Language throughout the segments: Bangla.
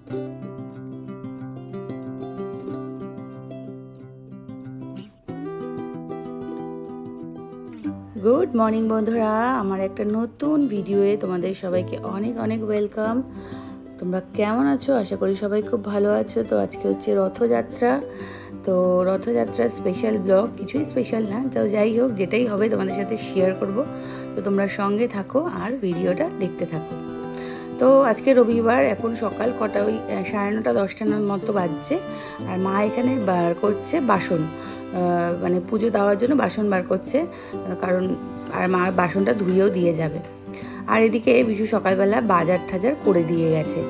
গুড মর্নিং বন্ধুরা, আমার একটা নতুন ভিডিওয়ে তোমাদের সবাইকে অনেক অনেক ওয়েলকাম। তোমরা কেমন আছো? আশা করি সবাই খুব ভালো আছো। তো আজকে হচ্ছে রথযাত্রা, তো রথযাত্রার স্পেশাল ব্লগ, কিছুই স্পেশাল না, তো যাই হোক যেটাই হবে তোমাদের সাথে শেয়ার করব। তো তোমরা সঙ্গে থাকো আর ভিডিওটা দেখতে থাকো। তো আজকে রবিবার, এখন সকাল কটা, ওই 9:30 10টার মতো বাজছে। আর মা এখানে বার করছে বাসন, মানে পুজো দেওয়ার জন্য বাসন বার করছে, কারণ আর মা বাসনটা ধুয়েও দিয়ে যাবে। আর এদিকে বিশু সকালবেলা বাজার টাজার করে দিয়ে গেছে।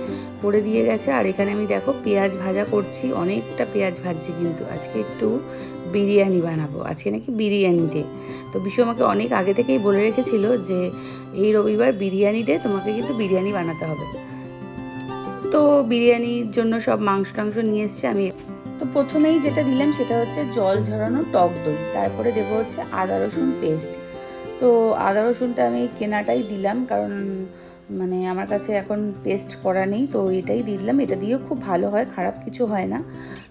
আর এখানে আমি দেখো পেঁয়াজ ভাজা করছি, অনেকটা পেঁয়াজ ভাজছি, কিন্তু আজকে একটু বিরিয়ানি বানাবো, আজকে নাকি বিরিয়ানি ডে। তো বিশু আমাকে অনেক আগে থেকেই বলে রেখেছিল যে এই রবিবার বিরিয়ানি ডে, তোমাকে কিন্তু বিরিয়ানি বানাতে হবে। তো বিরিয়ানির জন্য সব মাংস টাংস নিয়ে এসছে। আমি তো প্রথমেই যেটা দিলাম সেটা হচ্ছে জল ঝরানো টক দই, তারপরে দেবো হচ্ছে আদা রসুন পেস্ট। তো আদা রসুনটা আমি কেনাটাই দিলাম, কারণ মানে আমার কাছে এখন পেস্ট করা নেই, তো এটাই দিয়ে দিলাম। এটা দিয়েও খুব ভালো হয়, খারাপ কিছু হয় না।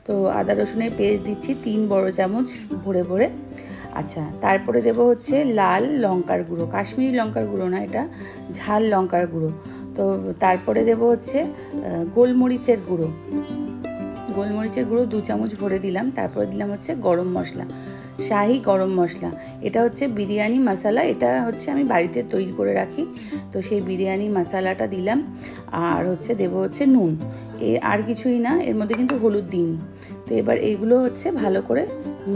তো আদা রসুনের পেস্ট দিচ্ছি 3 বড় চামচ ভরে ভরে। আচ্ছা, তারপরে দেবো হচ্ছে লাল লঙ্কার গুঁড়ো, কাশ্মীরি লঙ্কার গুঁড়ো না, এটা ঝাল লঙ্কার গুঁড়ো। তো তারপরে দেবো হচ্ছে গোলমরিচের গুঁড়ো 2 চামচ ভরে দিলাম। তারপরে দিলাম হচ্ছে গরম মশলা, শাহি গরম মশলা। এটা হচ্ছে বিরিয়ানি মশলা, এটা হচ্ছে আমি বাড়িতে তৈরি করে রাখি, তো সেই বিরিয়ানি মশলাটা দিলাম। আর হচ্ছে দেবো হচ্ছে নুন, আর কিছুই না, এর মধ্যে কিন্তু হলুদ দিইনি। তো এবার এইগুলো হচ্ছে ভালো করে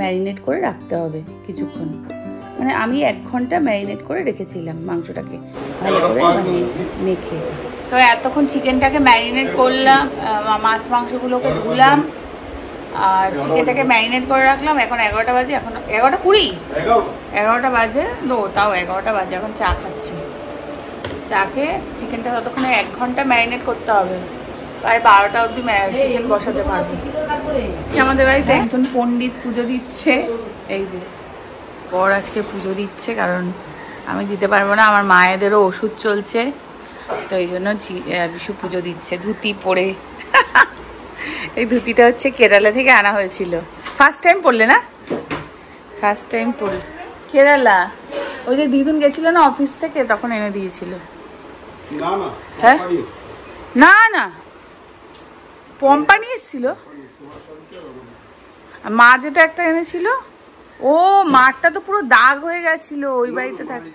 ম্যারিনেট করে রাখতে হবে কিছুক্ষণ, মানে আমি 1 ঘন্টা ম্যারিনেট করে রেখেছিলাম মাংসটাকে ভালো করে মানে মেখে। তো এতক্ষণ চিকেনটাকে ম্যারিনেট করলাম, মাছ মাংসগুলোকে ধুলাম আর চিকেনটাকে ম্যারিনেট করে রাখলাম। এখন 11টা বাজে, এখন 11:20, 11টা বাজে, তাও 11টা বাজে। এখন চা খাচ্ছি, চা খেয়ে চিকেনটা ততক্ষণে 1 ঘন্টা ম্যারিনেট করতে হবে, প্রায় 12টা অবধি চিকেন বসাতে পারবো। আমাদের বাড়িতে একজন পণ্ডিত পুজো দিচ্ছে, এই যে বর আজকে পুজো দিচ্ছে, কারণ আমি দিতে পারবো না, আমার মায়েদেরও ওষুধ চলছে, তো এই জন্য বিশু পুজো দিচ্ছে ধুতি পরে। এই ধুতিটা হচ্ছে কেরালা থেকে আনা হয়েছিল। ফার্স্ট টাইম পরলে না? ফার্স্ট টাইম পরলে কেরালা, ওই যে দিদুন গেছিল না অফিস থেকে, তখন এনে দিয়েছিল। হ্যাঁ, না না, পম্পা নিয়ে এসেছিল। মা যেটা একটা এনেছিল, ও মাঠটা তো পুরো দাগ হয়ে গেছিল ওই বাড়িতে থাকে।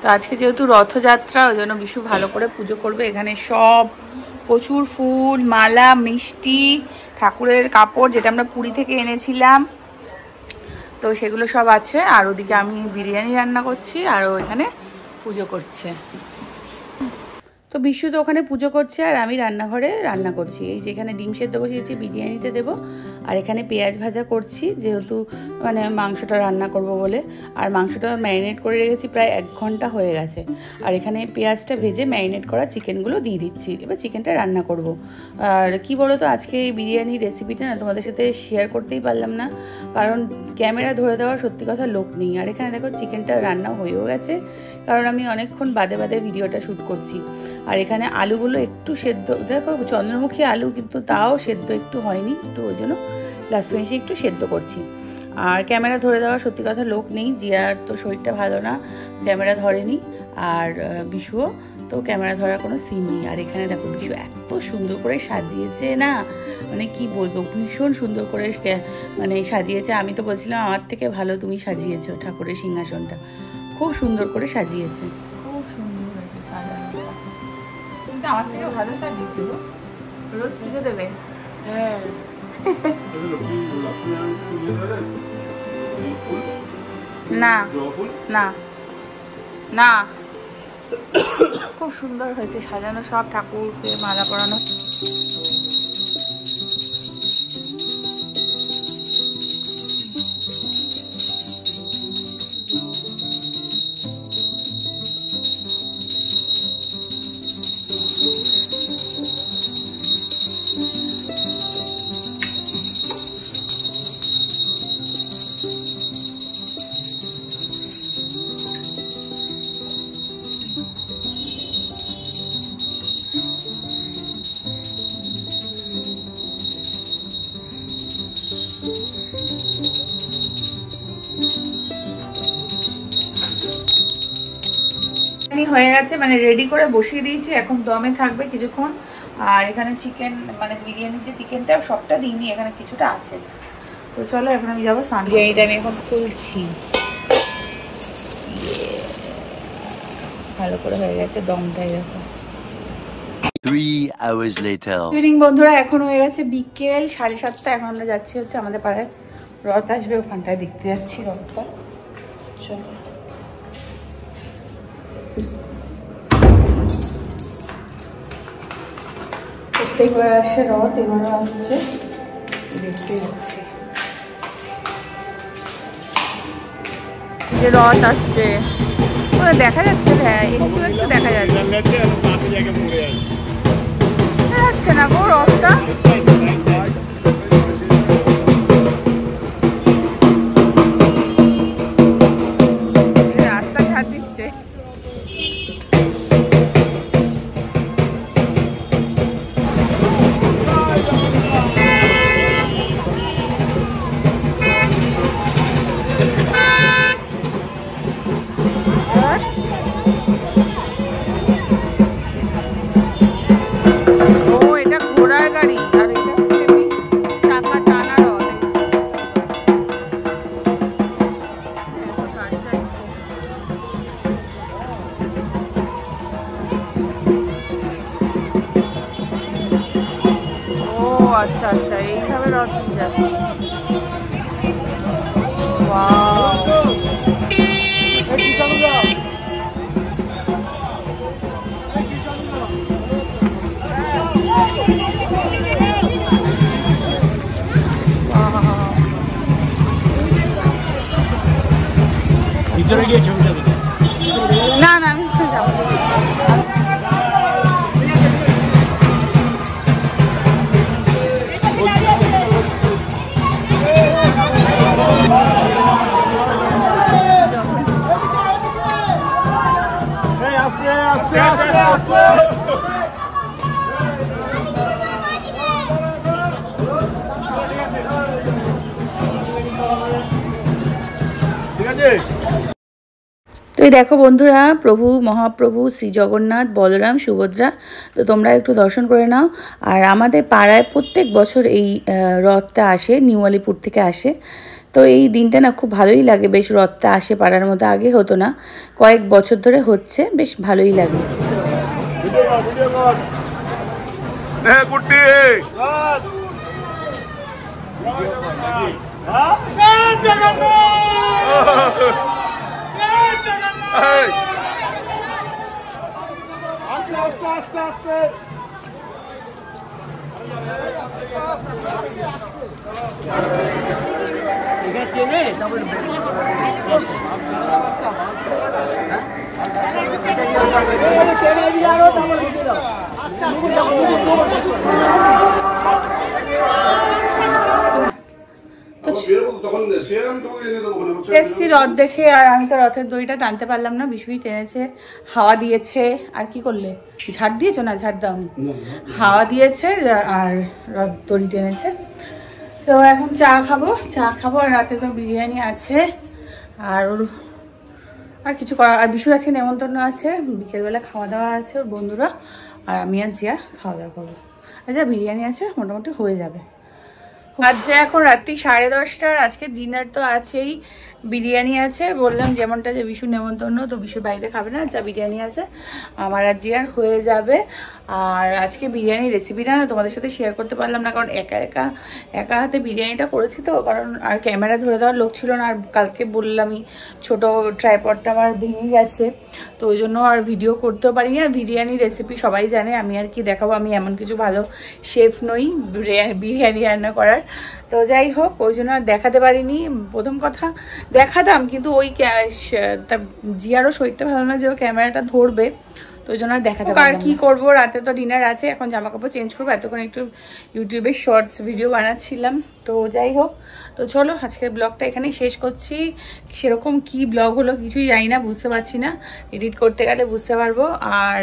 তো আজকে যেহেতু রথযাত্রা, ওই জন্য বিশু ভালো করে পুজো করবে। এখানে সব প্রচুর ফুল, মালা, মিষ্টি, ঠাকুরের কাপড়, যেটা আমরা পুরী থেকে এনেছিলাম, তো সেগুলো সব আছে। আর ওদিকে আমি বিরিয়ানি রান্না করছি, আর ও এখানে পুজো করছে। তো বিশু তো ওখানে পুজো করছে, আর আমি রান্নাঘরে রান্না করছি। এই যেখানে ডিম সেদ্ধ বসিয়েছি বিরিয়ানিতে দেবো, আর এখানে পেঁয়াজ ভাজা করছি, যেহেতু মানে মাংসটা রান্না করব বলে। আর মাংসটা ম্যারিনেট করে রেখেছি, প্রায় 1 ঘন্টা হয়ে গেছে। আর এখানে পেঁয়াজটা ভেজে ম্যারিনেট করা চিকেনগুলো দিয়ে দিচ্ছি, এবার চিকেনটা রান্না করব। আর কি বলো তো, আজকে এই বিরিয়ানির রেসিপিটা না তোমাদের সাথে শেয়ার করতেই পারলাম না, কারণ ক্যামেরা ধরে দেওয়ার সত্যি কথা লোক নেই। আর এখানে দেখো চিকেনটা রান্না হয়েও গেছে, কারণ আমি অনেকক্ষণ বাদে বাদে ভিডিওটা শ্যুট করছি। আর এখানে আলুগুলো একটু সেদ্ধ, দেখো চন্দ্রমুখী আলু, কিন্তু তাও সেদ্ধ একটু হয়নি, একটু ওই জন্য লাস্ট ফিনিশে একটু সেদ্ধ করছি। আর ক্যামেরা ধরে দেওয়ার সত্যি কথা লোক নেই, জিয়ার তো শরীরটা ভালো না, ক্যামেরা ধরেনি, আর বিশুও তো ক্যামেরা ধরার কোনো সিন নেই। আর এখানে দেখো বিশু এত সুন্দর করে সাজিয়েছে না, মানে কি বলবো, ভীষণ সুন্দর করে মানে সাজিয়েছে। আমি তো বলছিলাম আমার থেকে ভালো তুমি সাজিয়েছো ঠাকুরের সিংহাসনটা, খুব সুন্দর করে সাজিয়েছে, খুব সুন্দর হয়েছে সাজানোটা। তুমি তো আমার থেকে ভালো সাজিয়েছো, রোজ পুজো দেবে। হ্যাঁ না না না, খুব সুন্দর হয়েছে সাজানো, সব ঠাকুরকে মালা পরানো। বিরিয়ানি হয়ে গেছে, মানে রেডি করে বসিয়ে দিয়েছি, এখন দমে থাকবে কিছুক্ষণ। আর এখানে চিকেন, মানে বিরিয়ানির যে চিকেনটা সবটা দিইনি, এখানে কিছুটা আছে। তো চলো এখন আমি যাবো স্নান। বিরিয়ানিটা আমি এখন খুলছি, ভালো করে হয়ে গেছে দমটাই দেখো। 3 hours later. ইভিনিং বন্ধুরা, এখন হয়ে গেছে বিকেল 7:30। এখন আমরা যাচ্ছি হচ্ছে আমাদের পাড়ায় রথ আসবে, ওখানটায় দেখতে যাচ্ছি রথটা। চলো প্রত্যেকবার আসে রথ, এবারও আসছে, দেখতে যাচ্ছি যে রথ আসছে। ওরা দেখা যাচ্ছে, হ্যাঁ একটু একটু দেখা যাচ্ছে না গো রথটা। রাস্তা ঝাড় দিচ্ছে। আচ্ছা আচ্ছা, এইভাবে রথ যাচ্ছে। ভিতরে গিয়ে ছবিটা দেখো। না না, আমি যাবো। তো এই দেখো বন্ধুরা, প্রভু মহাপ্রভু শ্রী জগন্নাথ, বলরাম, সুভদ্রা, তো তোমরা একটু দর্শন করে নাও। আর আমাদের পাড়ায় প্রত্যেক বছর এই রথটা আসে, নিউ আলিপুর থেকে আসে। তো এই দিনটা না খুব ভালোই লাগে, বেশ রথটা আসে পাড়ার মধ্যে, আগে হতো না, কয়েক বছর ধরে হচ্ছে, বেশ ভালোই লাগে। এসছি রথ দেখে, আর আমি তো রথের দড়িটা টানতে পারলাম না, বিশুই টেনেছে, হাওয়া দিয়েছে। আর কি করলে, ঝাড় দিয়েছো? না ঝাড় দাওনি, হাওয়া দিয়েছে আর রথ দড়ি টেনেছে। তো এখন চা খাবো, আর রাতে তো বিরিয়ানি আছে, আর কিছু করার, আর বিশুর আজকে নেমন্তন্ন আছে, বিকেলবেলা খাওয়া দাওয়া আছে ওর বন্ধুরা, আর আমি আর জিয়া খাওয়া দাওয়া করবো। আচ্ছা, বিরিয়ানি আছে, মোটামুটি হয়ে যাবে। আজকে এখন রাত্রি 10:30। আজকে ডিনার তো আছেই, বিরিয়ানি আছে, বললাম যেমনটা যে বিশু নেমন্তন্ন, তো বিশুর বাড়িতে খাবে না, যা বিরিয়ানি আছে আমার আর জিয়ার হয়ে যাবে। আর আজকে বিরিয়ানির রেসিপিটা না তোমাদের সাথে শেয়ার করতে পারলাম না, কারণ একা হাতে বিরিয়ানিটা করেছি তো, কারণ আর ক্যামেরা ধরে দেওয়ার লোক ছিল না। আর কালকে বললামই ছোট ট্রাইপডটা আমার ভেঙে গেছে, তো ওই জন্য আর ভিডিও করতেও পারিনি। আর বিরিয়ানির রেসিপি সবাই জানে, আমি আর কি দেখাবো, আমি এমন কিছু ভালো শেফ নই বিরিয়ানি রান্না করার। তো যাই হোক, ওই জন্য আর দেখাতে পারিনি। প্রথম কথা দেখাতাম, কিন্তু ওই জিয়ারও শরীরটা ভালো না যে ও ক্যামেরাটা ধরবে, তো ওই জন্য আর দেখাতে পারলাম না। আর কি করবো, রাতে তো ডিনার আছে, এখন জামা কাপড় চেঞ্জ করবো, এতক্ষণ একটু ইউটিউবে শর্টস ভিডিও বানাচ্ছিলাম। তো যাই হোক, তো চলো আজকের ব্লগটা এখানেই শেষ করছি। সেরকম কি ব্লগ হলো কিছুই জানি না, বুঝতে পারছি না, এডিট করতে গেলে বুঝতে পারবো। আর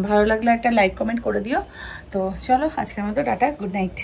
ভালো লাগলে একটা লাইক কমেন্ট করে দিও। তো চলো আজকের মতো টাটা, গুড নাইট।